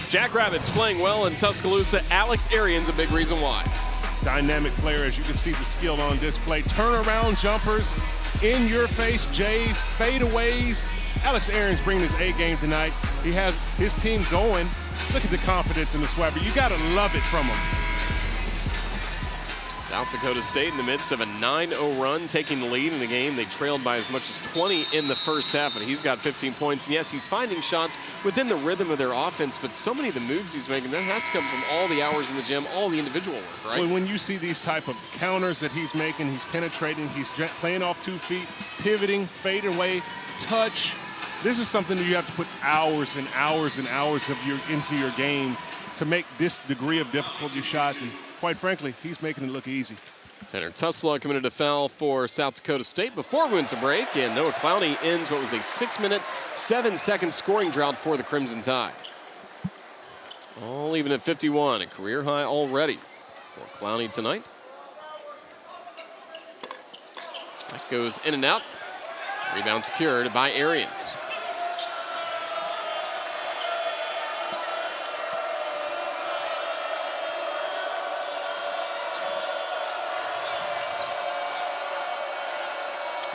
Jackrabbits playing well in Tuscaloosa. Alex Arians a big reason why. Dynamic player, as you can see the skill on display. Turnaround jumpers, in your face Jays, fadeaways. Alex Arians bringing his A game tonight. He has his team going. Look at the confidence in the swagger. You got to love it from him. South Dakota State in the midst of a 9-0 run, taking the lead in the game. They trailed by as much as 20 in the first half, and he's got 15 points. And yes, he's finding shots within the rhythm of their offense, but so many of the moves he's making, that has to come from all the hours in the gym, all the individual work, right? Well, when you see these type of counters that he's making, he's penetrating, he's playing off 2 feet, pivoting, fade away, touch. This is something that you have to put hours and hours and hours of into your game to make this degree of difficulty shots. And quite frankly, he's making it look easy. Tanner Tussla committed a foul for South Dakota State before we went to break, and Noah Clowney ends what was a 6-minute, 7-second scoring drought for the Crimson Tide. All even at 51, a career high already for Clowney tonight. That goes in and out. Rebound secured by Arians.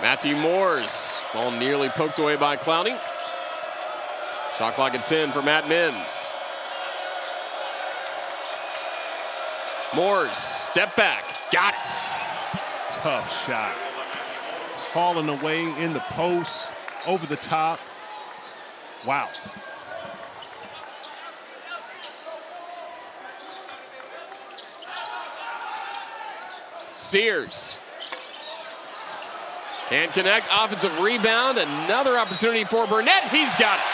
Matthew Moores, ball nearly poked away by Clowney. Shot clock at 10 for Matt Mims. Moores, step back, got it. Tough shot. Falling away in the post, over the top. Wow. Sears. Can't connect, offensive rebound, another opportunity for Burnett, he's got it.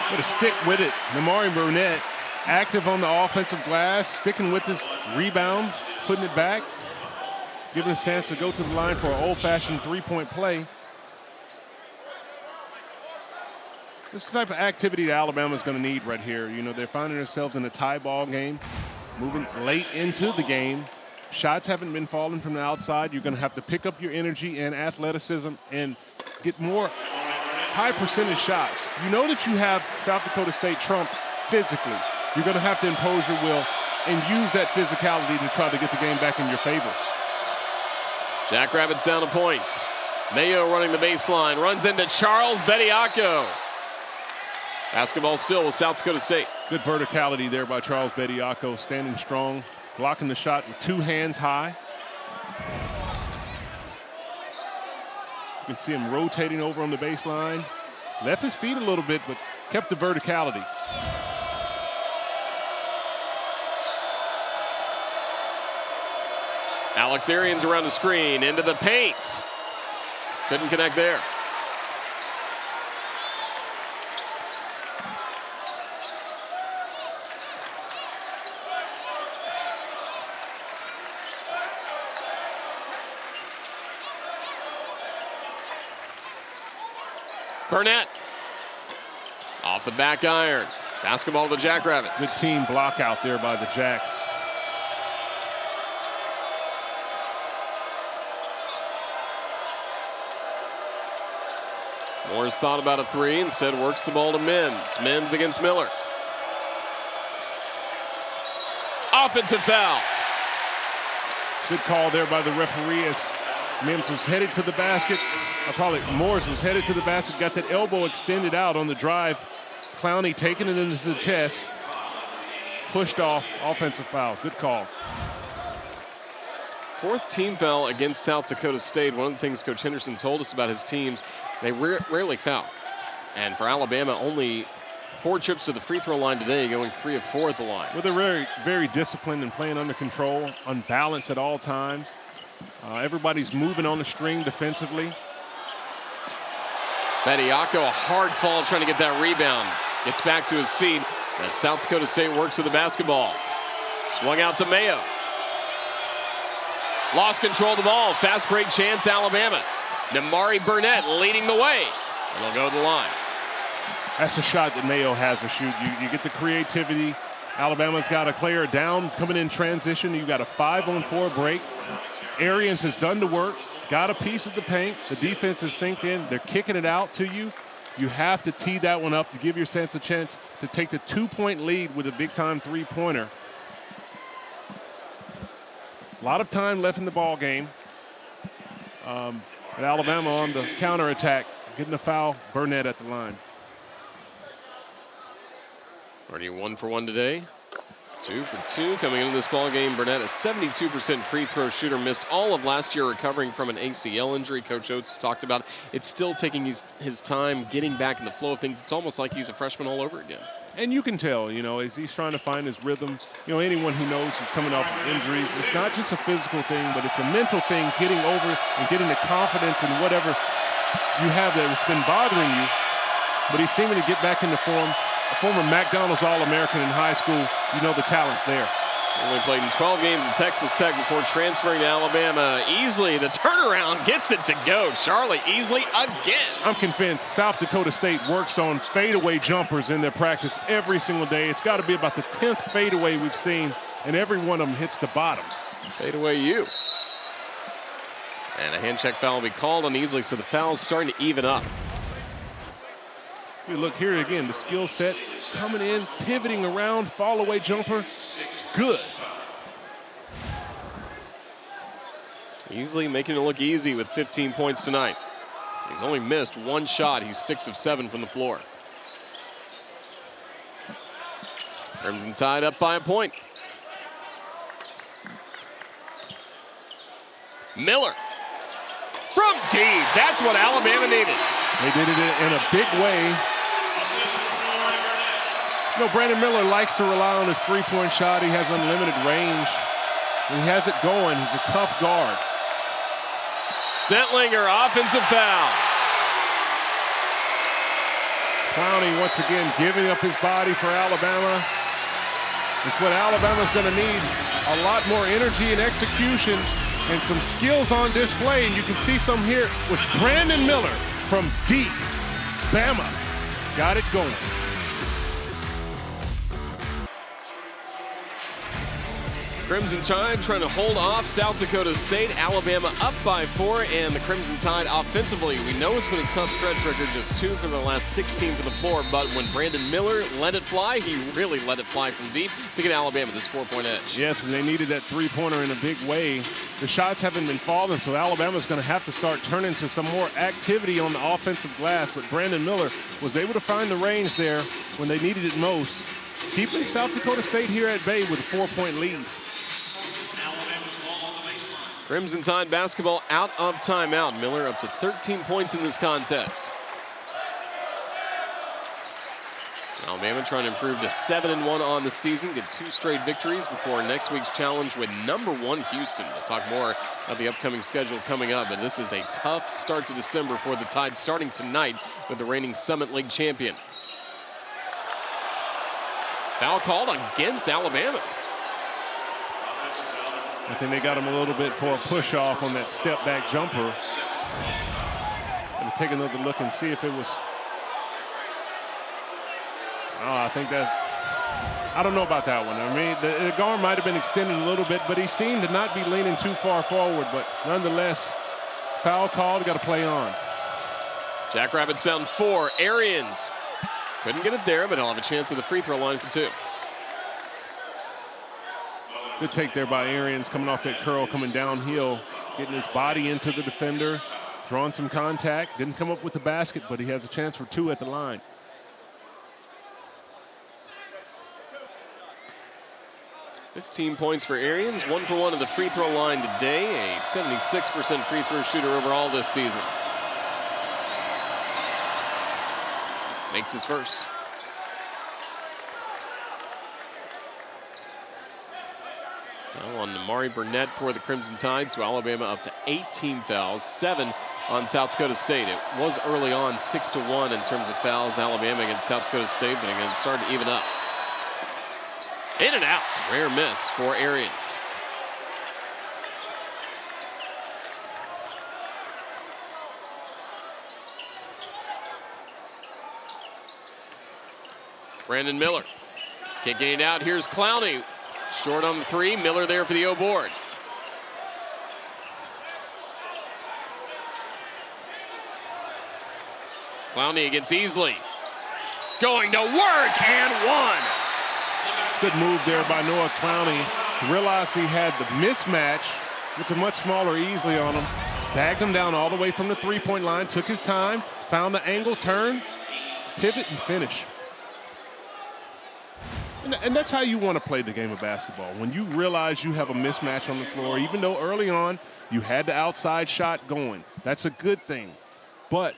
But to stick with it, Namari Burnett, active on the offensive glass, sticking with his rebound, putting it back, giving a chance to go to the line for an old-fashioned three-point play. This is the type of activity that Alabama's going to need right here. You know, they're finding themselves in a tie ball game, moving late into the game. Shots haven't been falling from the outside. You're going to have to pick up your energy and athleticism and get more high percentage shots. You know that you have South Dakota State trumped physically. You're going to have to impose your will and use that physicality to try to get the game back in your favor. Jackrabbits down to points. Mayo running the baseline, runs into Charles Bediako. Basketball still with South Dakota State. Good verticality there by Charles Bediako, standing strong, blocking the shot with 2 hands high. You can see him rotating over on the baseline. Left his feet a little bit, but kept the verticality. Alex Arians around the screen, into the paint. Couldn't connect there. Burnett off the back iron. Basketball to the Jackrabbits. Good team block out there by the Jacks. Moore's thought about a 3, instead works the ball to Mims. Mims against Miller. Offensive foul. Good call there by the referee as Mims was headed to the basket. Morris was headed to the basket, got that elbow extended out on the drive. Clowney taking it into the chest. Pushed off, offensive foul. Good call. 4th team foul against South Dakota State. One of the things Coach Henderson told us about his teams, they rarely foul. And for Alabama, only 4 trips to the free throw line today, going 3 of 4 at the line. Well, they're very, very disciplined and playing under control, unbalanced at all times. Everybody's moving on the string defensively. Bediako, a hard fall trying to get that rebound. Gets back to his feet as South Dakota State works with the basketball. Swung out to Mayo. Lost control of the ball. Fast break chance, Alabama. Namari Burnett leading the way. And they'll go to the line. That's a shot that Mayo has to shoot. You get the creativity. Alabama's got a player down coming in transition. You've got a 5-on-4 break. Arians has done the work, got a piece of the paint. The defense is synced in. They're kicking it out to you. You have to tee that one up to give yourself a chance to take the 2-point lead with a big-time three-pointer. A lot of time left in the ball game. And Alabama on the counterattack, getting a foul. Burnett at the line. Already 1 for 1 today. 2 for 2 coming into this ball game. Burnett, a 72% free throw shooter, missed all of last year recovering from an ACL injury. Coach Oates talked about it's still taking his time getting back in the flow of things. It's almost like he's a freshman all over again. And you can tell, as he's trying to find his rhythm. Anyone who knows who's coming off of injuries, it's not just a physical thing, but it's a mental thing, getting over and getting the confidence in whatever you have that's been bothering you. But he's seeming to get back into form. A former McDonald's All-American in high school, the talent's there. Only played in 12 games at Texas Tech before transferring to Alabama. Easley, the turnaround, gets it to go. Charlie Easley again. I'm convinced South Dakota State works on fadeaway jumpers in their practice every single day. It's got to be about the 10th fadeaway we've seen, and every one of them hits the bottom. Fadeaway you. And a hand check foul will be called on Easley, so the foul's starting to even up. We look here again, the skill set coming in, pivoting around, fall away jumper, good. Easley making it look easy with 15 points tonight. He's only missed 1 shot. He's 6 of 7 from the floor. Crimson Tide up by a point. Miller from deep. That's what Alabama needed. They did it in a big way. Brandon Miller likes to rely on his three-point shot. He has unlimited range. He has it going. He's a tough guard. Dentlinger, offensive foul. Clowney once again giving up his body for Alabama. It's what Alabama's going to need. A lot more energy and execution and some skills on display. And you can see some here with Brandon Miller from deep. Bama got it going. Crimson Tide trying to hold off South Dakota State. Alabama up by 4, and the Crimson Tide offensively. We know it's been a tough stretch record, just 2 from the last 16 from the floor, but when Brandon Miller let it fly, he really let it fly from deep to get Alabama this 4-point edge. Yes, and they needed that three-pointer in a big way. The shots haven't been falling, so Alabama's going to have to start turning to some more activity on the offensive glass, but Brandon Miller was able to find the range there when they needed it most, keeping South Dakota State here at bay with a 4-point lead. Crimson Tide basketball out of timeout. Miller up to 13 points in this contest. Alabama trying to improve to 7-1 on the season, get 2 straight victories before next week's challenge with #1 Houston. We'll talk more about the upcoming schedule coming up, and this is a tough start to December for the Tide, starting tonight with the reigning Summit League champion. Foul called against Alabama. I think they got him a little bit for a push-off on that step-back jumper. Going to take another look and see if it was... Oh, I think that... I don't know about that one. I mean, the guard might have been extended a little bit, but he seemed to not be leaning too far forward. But nonetheless, foul called, got to play on. Jackrabbits down 4. Arians couldn't get it there, but he'll have a chance at the free throw line for 2. Good take there by Arians, coming off that curl, coming downhill, getting his body into the defender, drawing some contact. Didn't come up with the basket, but he has a chance for 2 at the line. $15 points for Arians, 1 for 1 at the free throw line today, a 76% free throw shooter overall this season. Makes his first. Now on Amari Burnett for the Crimson Tide, so Alabama up to 18 fouls, 7 on South Dakota State. It was early on 6-1 in terms of fouls, Alabama against South Dakota State, but again, started to even up. In and out, rare miss for Arians. Brandon Miller can't get it out. Here's Clowney. Short on the 3, Miller there for the O board. Clowney against Easley. Going to work and one. Good move there by Noah Clowney. Realized he had the mismatch with the much smaller Easley on him. Bagged him down all the way from the three-point line. Took his time. Found the angle, turn, pivot, and finish. And that's how you want to play the game of basketball. When you realize you have a mismatch on the floor, even though early on you had the outside shot going. That's a good thing. But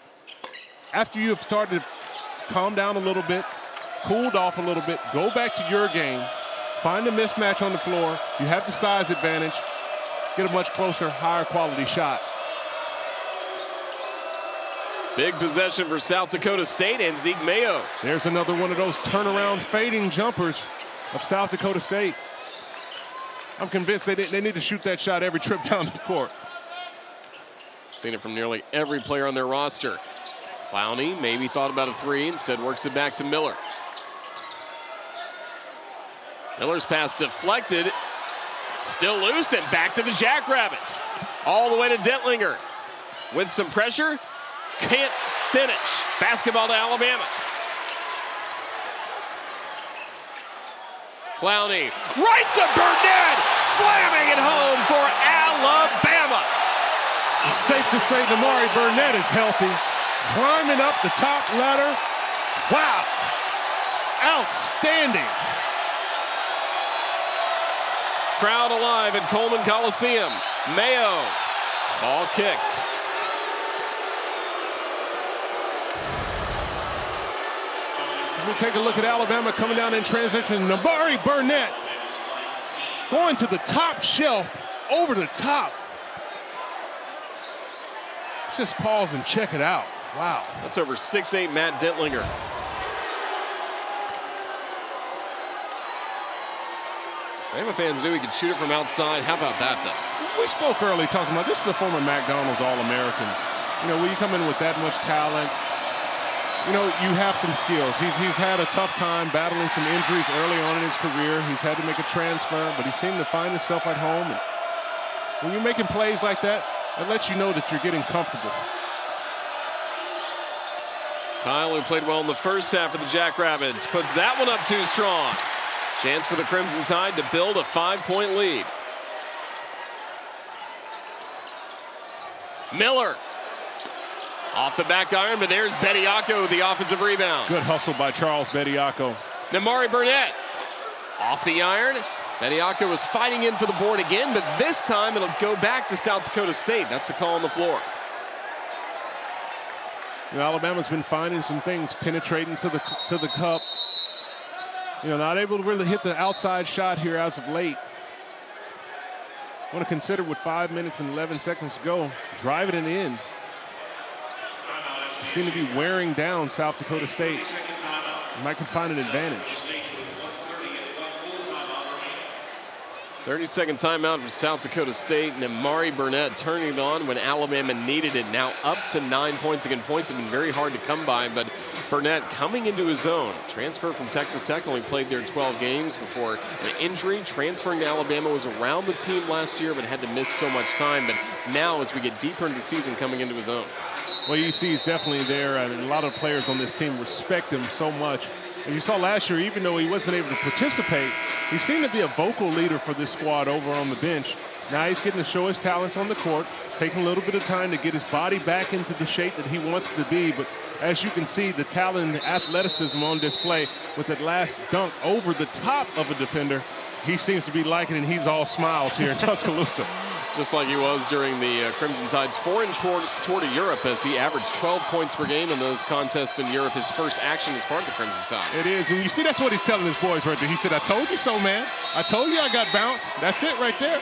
after you have started to calm down a little bit, cooled off a little bit, go back to your game, find a mismatch on the floor, you have the size advantage, get a much closer, higher quality shot. Big possession for South Dakota State and Zeke Mayo. There's another one of those turnaround fading jumpers of South Dakota State. I'm convinced they need to shoot that shot every trip down the court. Seen it from nearly every player on their roster. Clowney maybe thought about a three, instead works it back to Miller. Miller's pass deflected, still loose, and back to the Jackrabbits. All the way to Dentlinger. With some pressure, can't finish. Basketball to Alabama. Clowney, right to Burnett, slamming it home for Alabama. It's safe to say Namari Burnett is healthy. Climbing up the top ladder. Wow. Outstanding. Crowd alive at Coleman Coliseum. Mayo, ball kicked. We take a look at Alabama coming down in transition. Namari Burnett going to the top shelf, over the top. Let's just pause and check it out. Wow. That's over 6'8" Matt Dentlinger. Alabama fans knew he could shoot it from outside. How about that, though? We spoke early talking about this is a former McDonald's All-American. You know, when you come in with that much talent, you know, you have some skills. He's had a tough time battling some injuries early on in his career. He's had to make a transfer, but he seemed to find himself at home. And when you're making plays like that, it lets you know that you're getting comfortable. Kyle, who played well in the first half of the Jackrabbits, puts that one up too strong. Chance for the Crimson Tide to build a 5-point lead. Miller. Off the back iron, but there's Bediako with the offensive rebound. Good hustle by Charles Bediako. Namari Burnett. Off the iron. Bediako was fighting in for the board again, but this time it'll go back to South Dakota State. That's a call on the floor. You know, Alabama's been finding some things, penetrating to the cup. You know, not able to really hit the outside shot here as of late. Want to consider with 5 minutes and 11 seconds to go, driving it in. Seem to be wearing down South Dakota State. Might can find an advantage. 30-second timeout for South Dakota State. Namari Burnett turning it on when Alabama needed it. Now up to 9 points. Again, points have been very hard to come by, but Burnett coming into his own. Transfer from Texas Tech, only played there 12 games before an injury. Transferring to Alabama, was around the team last year, but had to miss so much time. But now, as we get deeper into the season, coming into his own. Well, you see he's definitely there, and a lot of players on this team respect him so much. And you saw last year, even though he wasn't able to participate, he seemed to be a vocal leader for this squad over on the bench. Now he's getting to show his talents on the court, taking a little bit of time to get his body back into the shape that he wants to be. But as you can see, the talent and athleticism on display with that last dunk over the top of a defender, he seems to be liking it, and he's all smiles here in Tuscaloosa. Just like he was during the Crimson Tide's foreign tour to Europe, as he averaged 12 points per game in those contests in Europe. His first action as part of the Crimson Tide. It is, and you see that's what he's telling his boys right there. He said, I told you so, man. I told you I got bounce. That's it right there.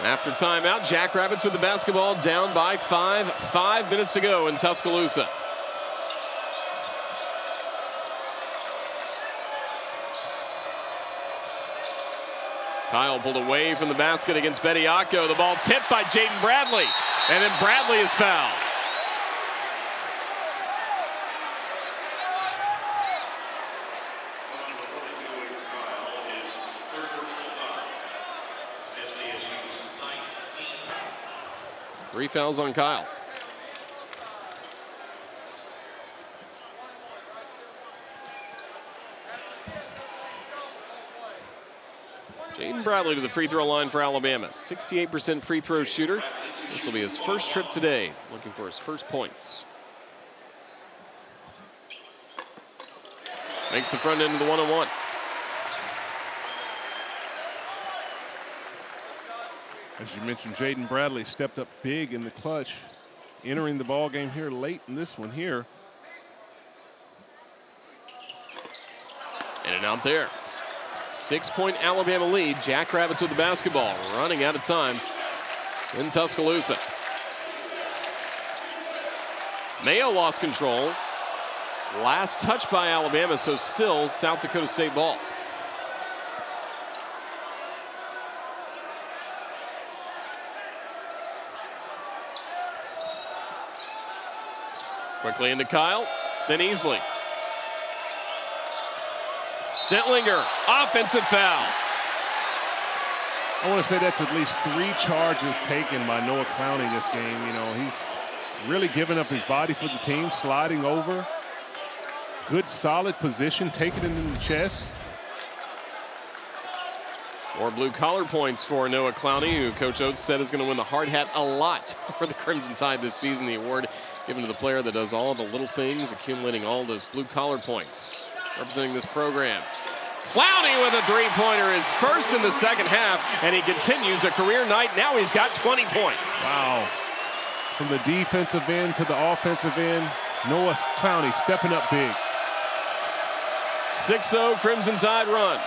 After timeout, Jackrabbits with the basketball, down by 5. 5 minutes to go in Tuscaloosa. Kyle pulled away from the basket against Bediako. The ball tipped by Jaden Bradley. And then Bradley is fouled. Three fouls on Kyle. Jaden Bradley to the free throw line for Alabama. 68% free throw shooter. This will be his first trip today, looking for his first points. Makes the front end of the one-on-one. As you mentioned, Jaden Bradley stepped up big in the clutch, entering the ball game here late in this one here. In and out there. 6-point Alabama lead. Jackrabbits with the basketball, running out of time in Tuscaloosa. Mayo lost control. Last touch by Alabama, so still South Dakota State ball. Quickly into Kyle, then Easley. Dentlinger, offensive foul. I want to say that's at least 3 charges taken by Noah Clowney this game. You know, he's really giving up his body for the team, sliding over. Good, solid position, taking it in the chest. More blue-collar points for Noah Clowney, who Coach Oates said is going to win the hard hat a lot for the Crimson Tide this season. The award given to the player that does all the little things, accumulating all those blue-collar points. Representing this program. Clowney with a three-pointer, his first in the second half, and he continues a career night. Now he's got 20 points. Wow. From the defensive end to the offensive end, Noah Clowney stepping up big. 6-0 Crimson Tide run.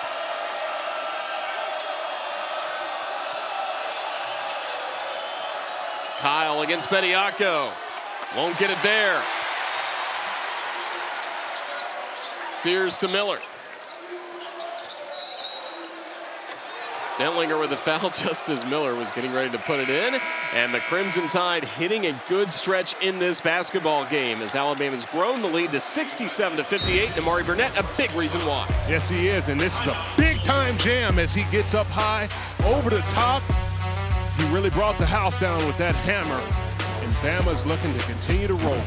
Kyle against Bediako. Won't get it there. Sears to Miller. Dentlinger with a foul just as Miller was getting ready to put it in. And the Crimson Tide hitting a good stretch in this basketball game as Alabama's grown the lead to 67-58. And Amari Burnett, a big reason why. Yes, he is. And this is a big-time jam as he gets up high, over the top. He really brought the house down with that hammer. And Bama's looking to continue to roll.